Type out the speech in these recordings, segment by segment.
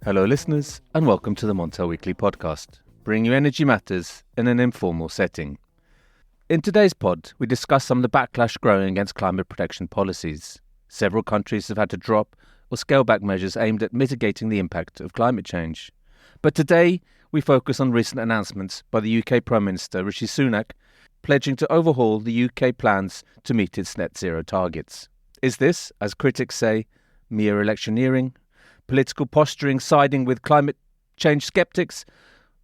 Hello listeners, and welcome to the Montel Weekly Podcast, bringing you energy matters in an informal setting. In today's pod, we discuss some of the backlash growing against climate protection policies. Several countries have had to drop or scale back measures aimed at mitigating the impact of climate change. But today, we focus on recent announcements by the UK Prime Minister Rishi Sunak, pledging to overhaul the UK plans to meet its net zero targets. Is this, as critics say, mere electioneering, political posturing siding with climate change skeptics,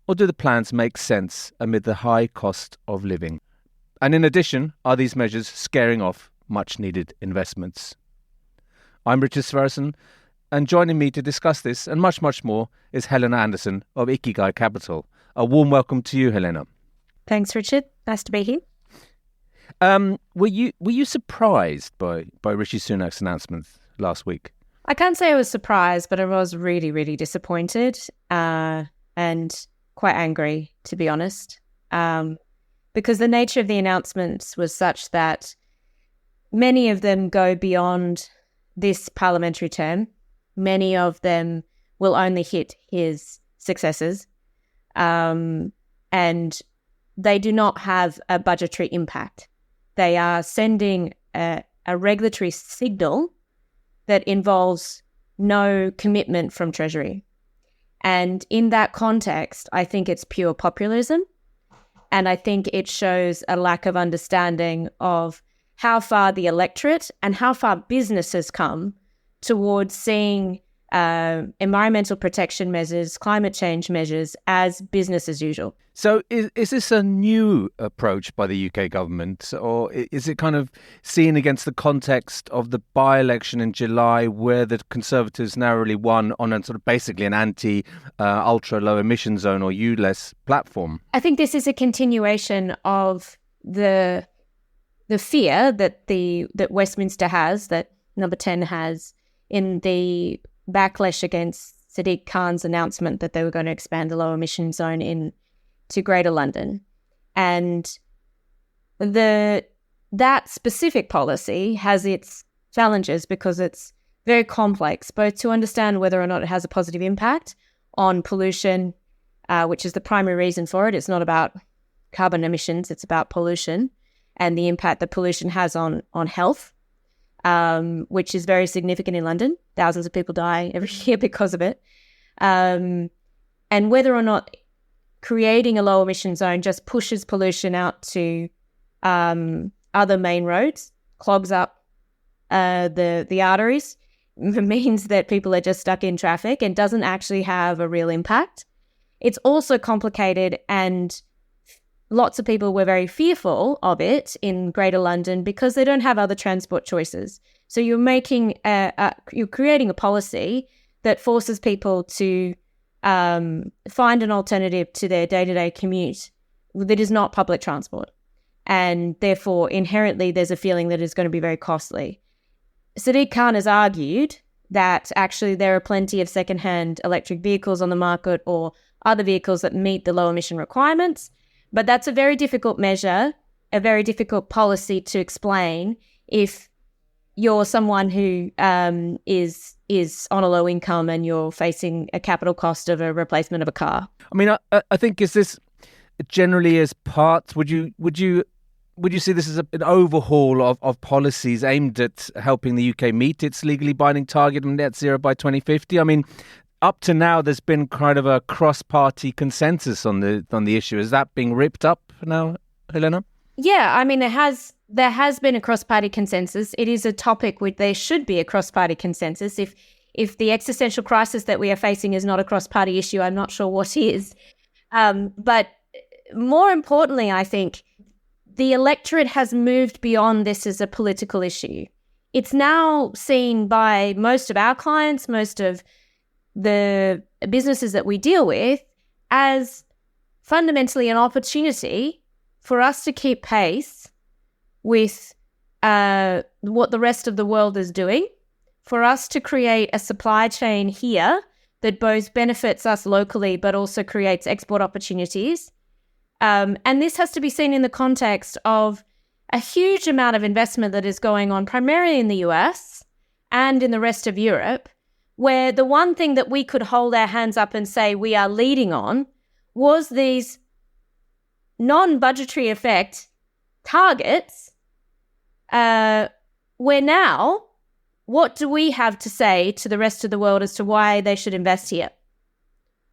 or do the plans make sense amid the high cost of living? And in addition, are these measures scaring off much-needed investments? I'm Richard Sverrisson, and joining me to discuss this and much, much more is Helena Anderson of Ikigai Capital. A warm welcome to you, Helena. Thanks, Richard. Nice to be here. Were you surprised by Rishi Sunak's announcement last week? I can't say I was surprised, but I was really, really disappointed and quite angry, to be honest, because the nature of the announcements was such that many of them go beyond this parliamentary term. Many of them will only hit his successors, and they do not have a budgetary impact. They are sending a regulatory signal that involves no commitment from Treasury. And in that context, I think it's pure populism. And I think it shows a lack of understanding of how far the electorate and how far businesses come towards seeing environmental protection measures, climate change measures as business as usual. So is this a new approach by the UK government, or is it kind of seen against the context of the by-election in July where the Conservatives narrowly won on a sort of basically an anti-ultra low emission zone or ULEZ platform? I think this is a continuation of the fear that Westminster has, that Number 10 has, in the backlash against Sadiq Khan's announcement that they were going to expand the low emission zone to Greater London. And that specific policy has its challenges because it's very complex, both to understand whether or not it has a positive impact on pollution, which is the primary reason for it. It's not about carbon emissions, it's about pollution and the impact that pollution has on health, which is very significant in London. Thousands of people die every year because of it. And whether or not creating a low emission zone just pushes pollution out to other main roads, clogs up the arteries, means that people are just stuck in traffic and doesn't actually have a real impact. It's also complicated, and lots of people were very fearful of it in Greater London because they don't have other transport choices. So you're creating a policy that forces people to find an alternative to their day-to-day commute that is not public transport. And therefore, inherently, there's a feeling that it's going to be very costly. Sadiq Khan has argued that actually there are plenty of second-hand electric vehicles on the market or other vehicles that meet the low emission requirements. But that's a very difficult measure, a very difficult policy to explain if you're someone who is on a low income and you're facing a capital cost of a replacement of a car. I mean, I think, is this generally as parts? Would you see this as an overhaul of policies aimed at helping the UK meet its legally binding target of net zero by 2050? I mean, up to now, there's been kind of a cross-party consensus on the issue. Is that being ripped up now, Helena? Yeah, I mean, there has been a cross-party consensus. It is a topic where there should be a cross-party consensus. If the existential crisis that we are facing is not a cross-party issue, I'm not sure what is. But more importantly, I think the electorate has moved beyond this as a political issue. It's now seen by most of our clients, most of the businesses that we deal with, as fundamentally an opportunity for us to keep pace with what the rest of the world is doing, for us to create a supply chain here that both benefits us locally but also creates export opportunities. And this has to be seen in the context of a huge amount of investment that is going on primarily in the US and in the rest of Europe where the one thing that we could hold our hands up and say we are leading on was these non-budgetary effect targets, where now, what do we have to say to the rest of the world as to why they should invest here?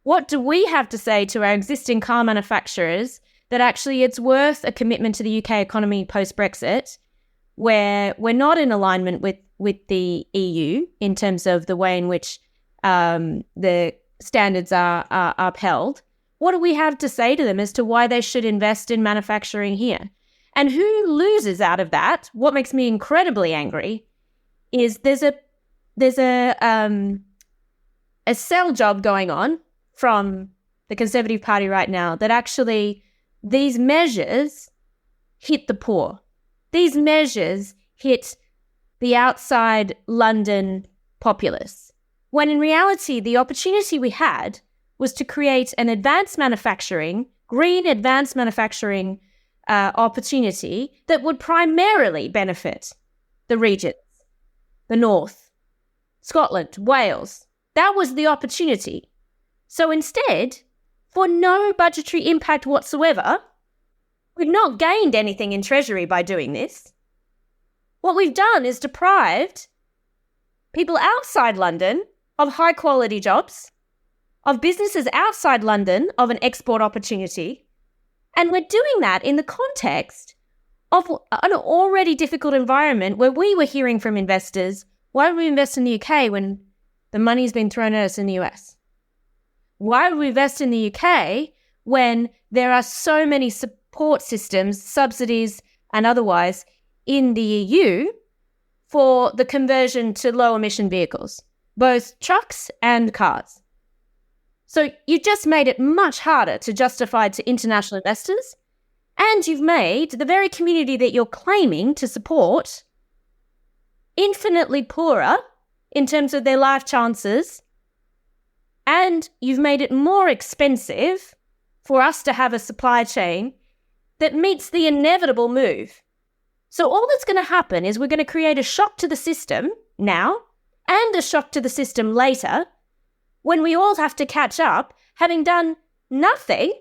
What do we have to say to our existing car manufacturers that actually it's worth a commitment to the UK economy post-Brexit, where we're not in alignment with the EU in terms of the way in which the standards are upheld? What do we have to say to them as to why they should invest in manufacturing here? And who loses out of that? What makes me incredibly angry is there's a sell job going on from the Conservative Party right now that actually these measures hit the poor. These measures hit the outside London populists, when in reality the opportunity we had was to create an advanced manufacturing, green advanced manufacturing opportunity that would primarily benefit the regions, the North, Scotland, Wales. That was the opportunity. So instead, for no budgetary impact whatsoever, we've not gained anything in Treasury by doing this. What we've done is deprived people outside London of high-quality jobs, of businesses outside London of an export opportunity, and we're doing that in the context of an already difficult environment where we were hearing from investors, why would we invest in the UK when the money's been thrown at us in the US? Why would we invest in the UK when there are so many support systems, subsidies and otherwise in the EU for the conversion to low emission vehicles, both trucks and cars? So you just made it much harder to justify to international investors, and you've made the very community that you're claiming to support infinitely poorer in terms of their life chances, and you've made it more expensive for us to have a supply chain that meets the inevitable move. So all that's going to happen is we're going to create a shock to the system now and a shock to the system later, when we all have to catch up, having done nothing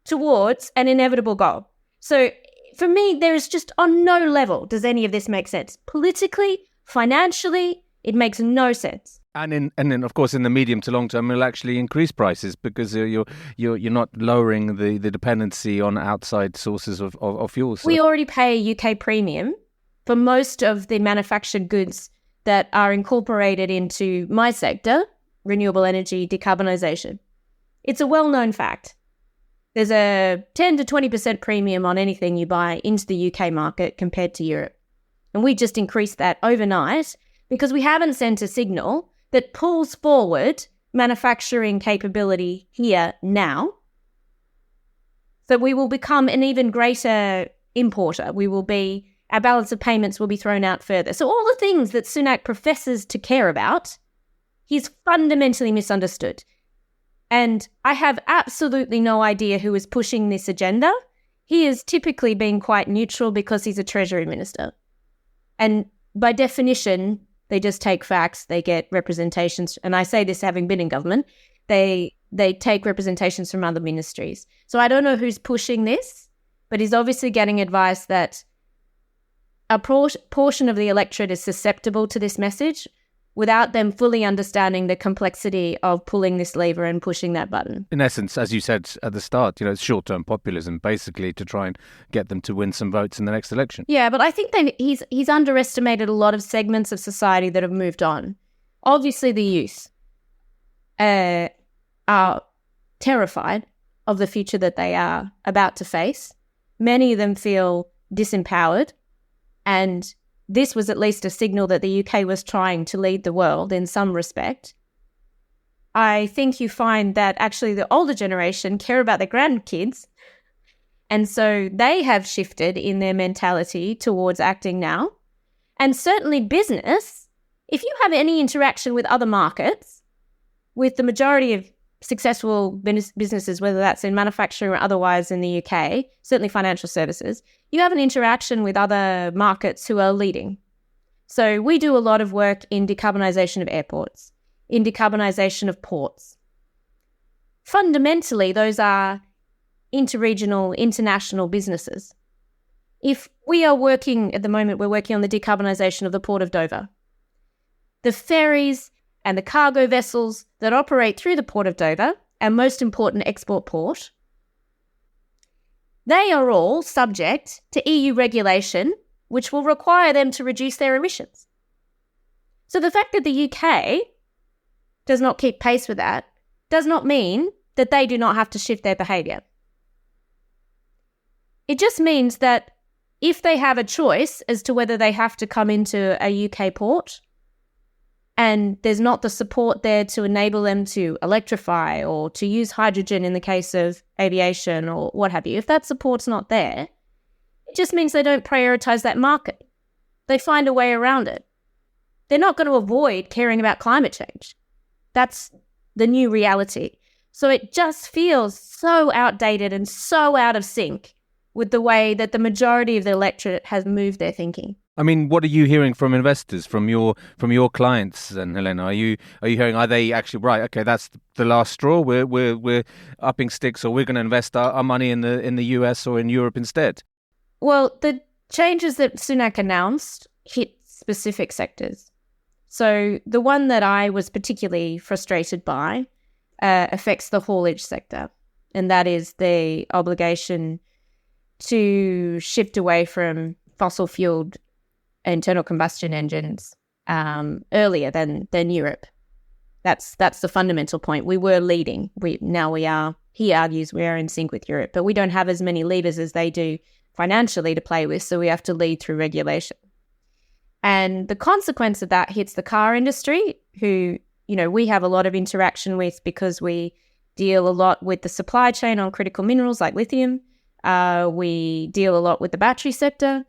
towards an inevitable goal. So for me, there is just on no level does any of this make sense. Politically, financially, it makes no sense. And then, of course, in the medium to long term, it'll actually increase prices because you're not lowering the dependency on outside sources of fuels. So. We already pay a UK premium for most of the manufactured goods that are incorporated into my sector, renewable energy, decarbonisation. It's a well-known fact. There's a 10 to 20% premium on anything you buy into the UK market compared to Europe. And we just increased that overnight because we haven't sent a signal that pulls forward manufacturing capability here now. So we will become an even greater importer. Our balance of payments will be thrown out further. So all the things that Sunak professes to care about, he's fundamentally misunderstood. And I have absolutely no idea who is pushing this agenda. He has typically been quite neutral because he's a Treasury Minister. And by definition, they just take facts, they get representations. And I say this having been in government. They take representations from other ministries. So I don't know who's pushing this, but he's obviously getting advice that a portion of the electorate is susceptible to this message without them fully understanding the complexity of pulling this lever and pushing that button. In essence, as you said at the start, it's short-term populism, basically to try and get them to win some votes in the next election. Yeah, but I think he's underestimated a lot of segments of society that have moved on. Obviously, the youth are terrified of the future that they are about to face. Many of them feel disempowered, and this was at least a signal that the UK was trying to lead the world in some respect. I think you find that actually the older generation care about their grandkids, and so they have shifted in their mentality towards acting now. And certainly business, if you have any interaction with other markets, with the majority of successful businesses, whether that's in manufacturing or otherwise in the UK, certainly financial services, you have an interaction with other markets who are leading. So we do a lot of work in decarbonisation of airports, in decarbonisation of ports. Fundamentally, those are interregional, international businesses. If we are working, at the moment, we're working on the decarbonisation of the Port of Dover. The ferries and the cargo vessels that operate through the Port of Dover, our most important export port, they are all subject to EU regulation, which will require them to reduce their emissions. So the fact that the UK does not keep pace with that does not mean that they do not have to shift their behaviour. It just means that if they have a choice as to whether they have to come into a UK port and there's not the support there to enable them to electrify or to use hydrogen in the case of aviation or what have you, if that support's not there, it just means they don't prioritise that market. They find a way around it. They're not going to avoid caring about climate change. That's the new reality. So it just feels so outdated and so out of sync with the way that the majority of the electorate has moved their thinking. I mean, what are you hearing from investors, from your clients? And Helena, are you hearing? Are they actually right? Okay, that's the last straw. We're upping sticks, or we're going to invest our money in the US or in Europe instead. Well, the changes that Sunak announced hit specific sectors. So the one that I was particularly frustrated by affects the haulage sector, and that is the obligation to shift away from fossil-fueled internal combustion engines earlier than Europe. That's the fundamental point. We were leading. Now we are. He argues we are in sync with Europe, but we don't have as many levers as they do financially to play with, so we have to lead through regulation. And the consequence of that hits the car industry, who, we have a lot of interaction with because we deal a lot with the supply chain on critical minerals like lithium. We deal a lot with the battery sector.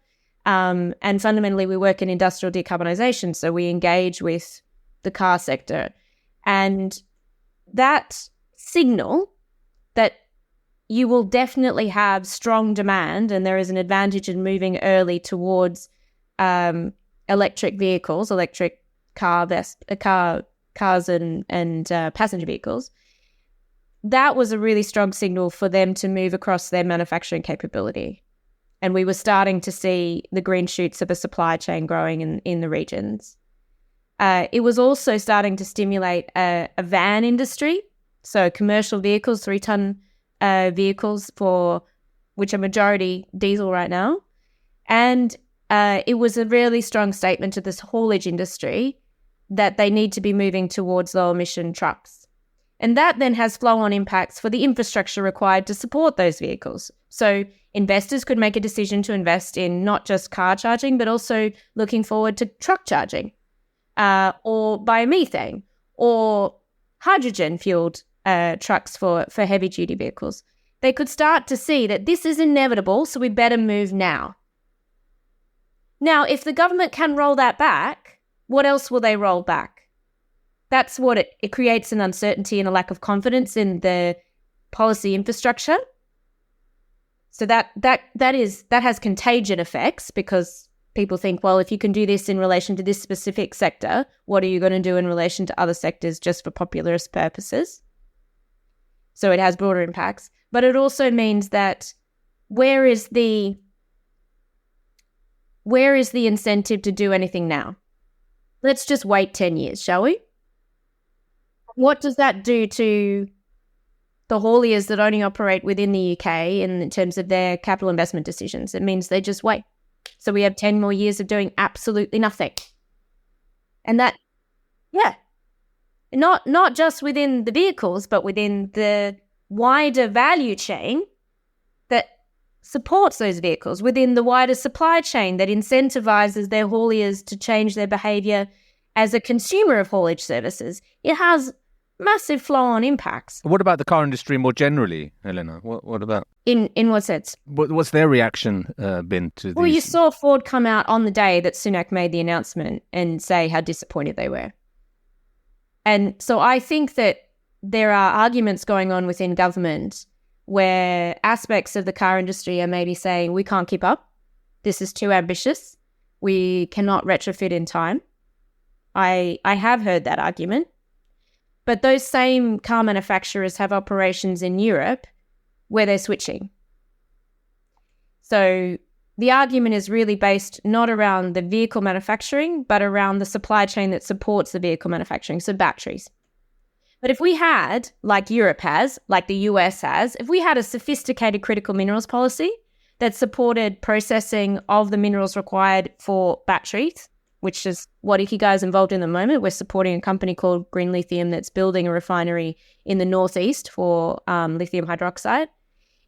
And fundamentally, we work in industrial decarbonisation, so we engage with the car sector. And that signal that you will definitely have strong demand and there is an advantage in moving early towards electric vehicles, electric cars and passenger vehicles, that was a really strong signal for them to move across their manufacturing capability. And we were starting to see the green shoots of a supply chain growing in the regions. It was also starting to stimulate a van industry, so commercial vehicles, 3-ton vehicles, for which are majority diesel right now. And it was a really strong statement to this haulage industry that they need to be moving towards low-emission trucks. And that then has flow-on impacts for the infrastructure required to support those vehicles. So investors could make a decision to invest in not just car charging, but also looking forward to truck charging, or biomethane, or hydrogen-fueled trucks for heavy-duty vehicles. They could start to see that this is inevitable, so we better move now. Now, if the government can roll that back, what else will they roll back? That's what it creates, an uncertainty and a lack of confidence in the policy infrastructure. So that has contagion effects, because people think, well, if you can do this in relation to this specific sector, what are you going to do in relation to other sectors just for populist purposes? So it has broader impacts. But it also means that where is the incentive to do anything now? Let's just wait 10 years, shall we? What does that do to the hauliers that only operate within the UK in terms of their capital investment decisions? It means they just wait. So we have 10 more years of doing absolutely nothing. And that, not just within the vehicles, but within the wider value chain that supports those vehicles, within the wider supply chain that incentivizes their hauliers to change their behaviour as a consumer of haulage services. It has massive flow-on impacts. What about the car industry more generally, Helena? What about? In what sense? What's their reaction been to these? Well, you saw Ford come out on the day that Sunak made the announcement and say how disappointed they were. And so I think that there are arguments going on within government where aspects of the car industry are maybe saying, we can't keep up. This is too ambitious. We cannot retrofit in time. I have heard that argument. But those same car manufacturers have operations in Europe where they're switching. So the argument is really based not around the vehicle manufacturing, but around the supply chain that supports the vehicle manufacturing, so batteries. But if we had, like Europe has, like the US has, if we had a sophisticated critical minerals policy that supported processing of the minerals required for batteries, which is what Ikigai is involved in at the moment. We're supporting a company called Green Lithium that's building a refinery in the northeast for lithium hydroxide.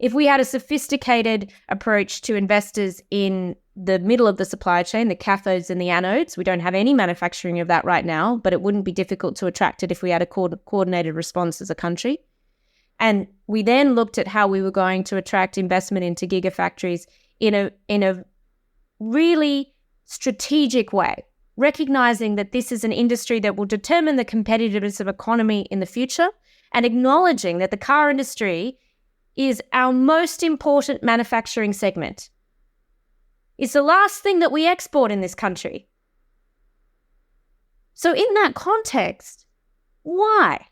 If we had a sophisticated approach to investors in the middle of the supply chain, the cathodes and the anodes, we don't have any manufacturing of that right now, but it wouldn't be difficult to attract it if we had a coordinated response as a country. And we then looked at how we were going to attract investment into gigafactories in a really strategic way, recognizing that this is an industry that will determine the competitiveness of economy in the future, and acknowledging that the car industry is our most important manufacturing segment. It's the last thing that we export in this country. So in that context, why?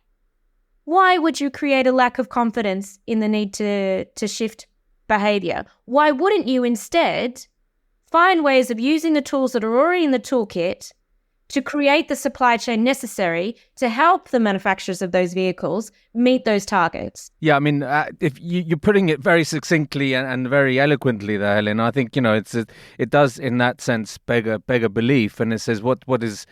Why would you create a lack of confidence in the need to shift behavior? Why wouldn't you instead find ways of using the tools that are already in the toolkit to create the supply chain necessary to help the manufacturers of those vehicles meet those targets? Yeah, I mean, if you're putting it very succinctly and very eloquently there, Helena, I think, it does in that sense beg a belief. And it says what is,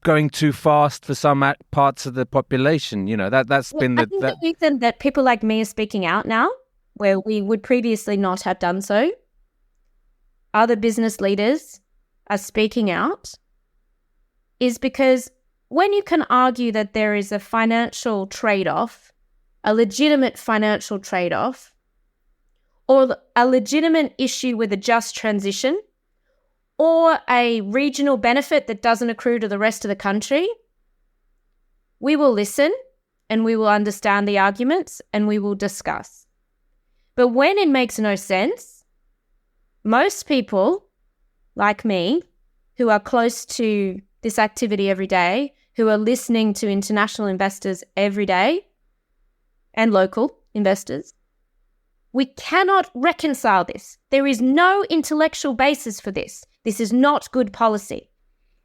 going too fast for some parts of the population. That's been I think the reason that people like me are speaking out now, where we would previously not have done so, other business leaders are speaking out, is because when you can argue that there is a financial trade-off, a legitimate financial trade-off, or a legitimate issue with a just transition, or a regional benefit that doesn't accrue to the rest of the country, we will listen and we will understand the arguments and we will discuss. But when it makes no sense, most people like me, who are close to this activity every day, who are listening to international investors every day and local investors, we cannot reconcile this. There is no intellectual basis for this. This is not good policy.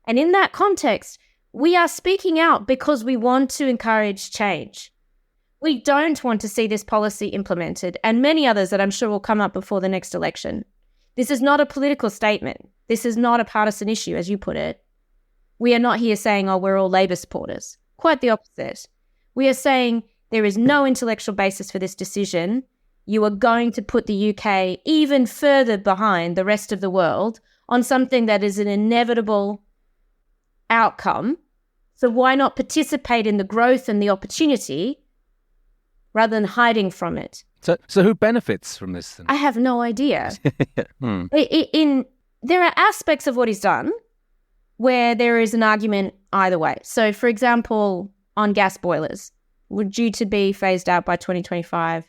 And in that context, we are speaking out because we want to encourage change. We don't want to see this policy implemented, and many others that I'm sure will come up before the next election. This is not a political statement. This is not a partisan issue, as you put it. We are not here saying, we're all Labour supporters. Quite the opposite. We are saying there is no intellectual basis for this decision. You are going to put the UK even further behind the rest of the world on something that is an inevitable outcome. So why not participate in the growth and the opportunity rather than hiding from it? So who benefits from this then? I have no idea. There are aspects of what he's done where there is an argument either way. So, for example, on gas boilers, were due to be phased out by 2025.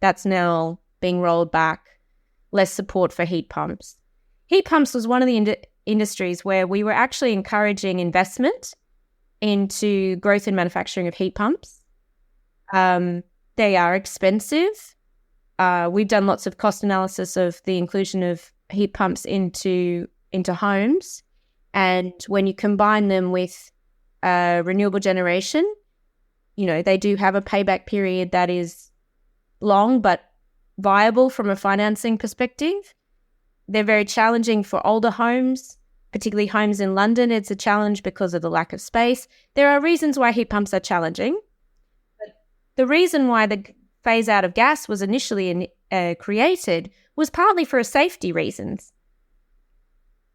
That's now being rolled back. Less support for heat pumps. Heat pumps was one of the industries where we were actually encouraging investment into growth in manufacturing of heat pumps. They are expensive. We've done lots of cost analysis of the inclusion of heat pumps into homes. And when you combine them with renewable generation, they do have a payback period that is long but viable from a financing perspective. They're very challenging for older homes, particularly homes in London. It's a challenge because of the lack of space. There are reasons why heat pumps are challenging. But the reason why the phase out of gas was initially created was partly for safety reasons.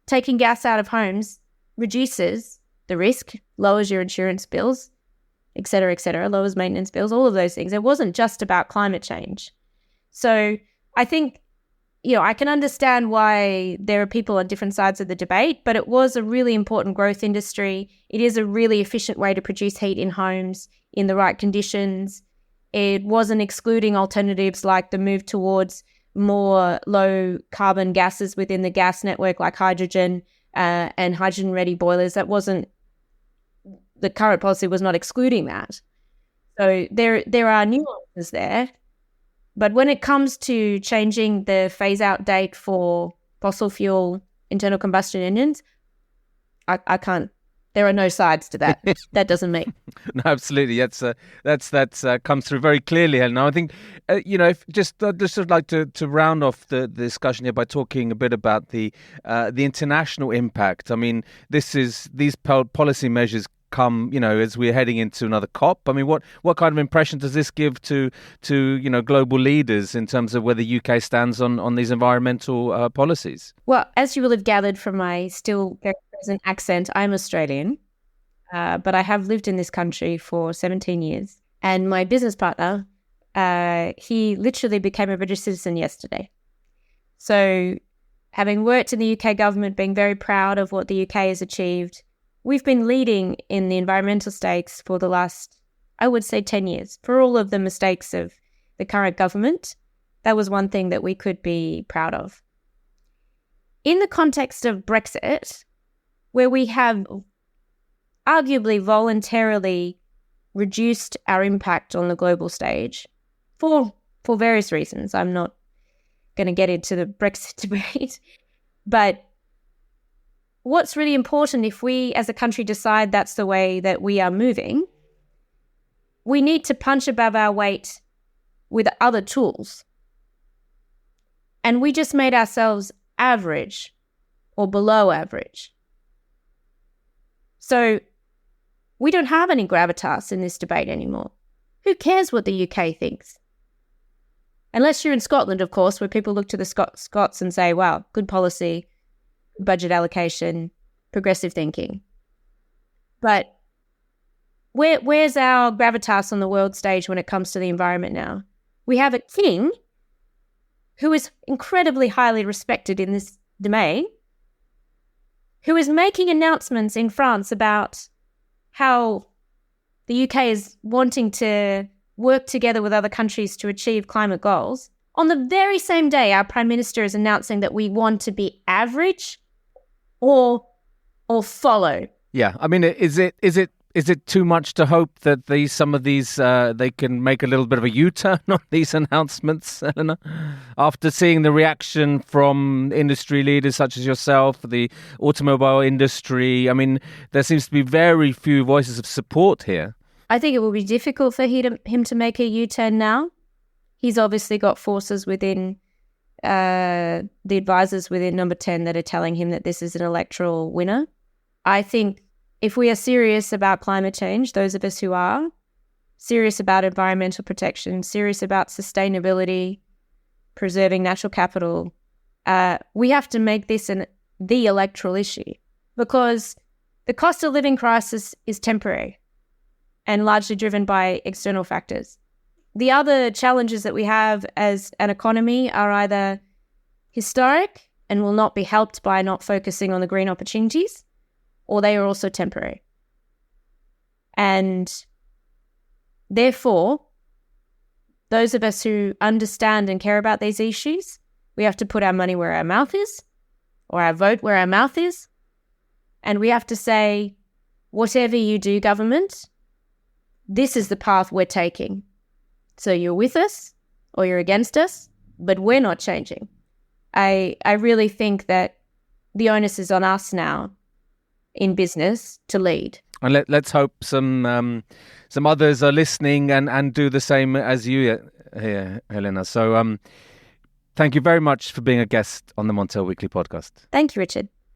Taking gas out of homes reduces the risk, lowers your insurance bills, et cetera, lowers maintenance bills, all of those things. It wasn't just about climate change. So I think, I can understand why there are people on different sides of the debate, but it was a really important growth industry. It is a really efficient way to produce heat in homes in the right conditions. It wasn't excluding alternatives like the move towards more low carbon gases within the gas network like hydrogen and hydrogen ready boilers. That wasn't the current policy was not excluding that. So there are nuances there. But when it comes to changing the phase-out date for fossil fuel internal combustion engines, I can't. There are no sides to that. That doesn't make. No, absolutely. That's comes through very clearly, Helena. I think, if I'd just sort of like to round off the discussion here by talking a bit about the international impact. I mean, these policy measures come, as we're heading into another COP. I mean, what kind of impression does this give to global leaders in terms of where the UK stands on these environmental policies? Well, as you will have gathered from my still very present accent, I'm Australian, but I have lived in this country for 17 years. And my business partner, he literally became a British citizen yesterday. So having worked in the UK government, being very proud of what the UK has achieved, we've been leading in the environmental stakes for the last, I would say, 10 years. For all of the mistakes of the current government, that was one thing that we could be proud of. In the context of Brexit, where we have arguably voluntarily reduced our impact on the global stage for various reasons, I'm not going to get into the Brexit debate, but what's really important, if we as a country decide that's the way that we are moving, we need to punch above our weight with other tools. And we just made ourselves average or below average. So we don't have any gravitas in this debate anymore. Who cares what the UK thinks? Unless you're in Scotland, of course, where people look to the Scots and say, wow, good policy, budget allocation, progressive thinking. But where's our gravitas on the world stage when it comes to the environment now? We have a king who is incredibly highly respected in this domain, who is making announcements in France about how the UK is wanting to work together with other countries to achieve climate goals. On the very same day, our Prime Minister is announcing that we want to be average or follow. Yeah, I mean, is it too much to hope that some of these they can make a little bit of a U-turn on these announcements, Helena? After seeing the reaction from industry leaders such as yourself, the automobile industry, I mean, there seems to be very few voices of support here. I think it will be difficult for him to make a U-turn now. He's obviously got forces within the advisors within Number 10 that are telling him that this is an electoral winner. I think if we are serious about climate change, those of us who are serious about environmental protection, serious about sustainability, preserving natural capital, we have to make this the electoral issue, because the cost of living crisis is temporary and largely driven by external factors. The other challenges that we have as an economy are either historic and will not be helped by not focusing on the green opportunities, or they are also temporary. And therefore, those of us who understand and care about these issues, we have to put our money where our mouth is, or our vote where our mouth is. And we have to say, whatever you do, government, this is the path we're taking. So you're with us or you're against us, but we're not changing. I really think that the onus is on us now in business to lead. And let's hope some others are listening and do the same as you here, Helena. So thank you very much for being a guest on the Montel Weekly podcast. Thank you, Richard.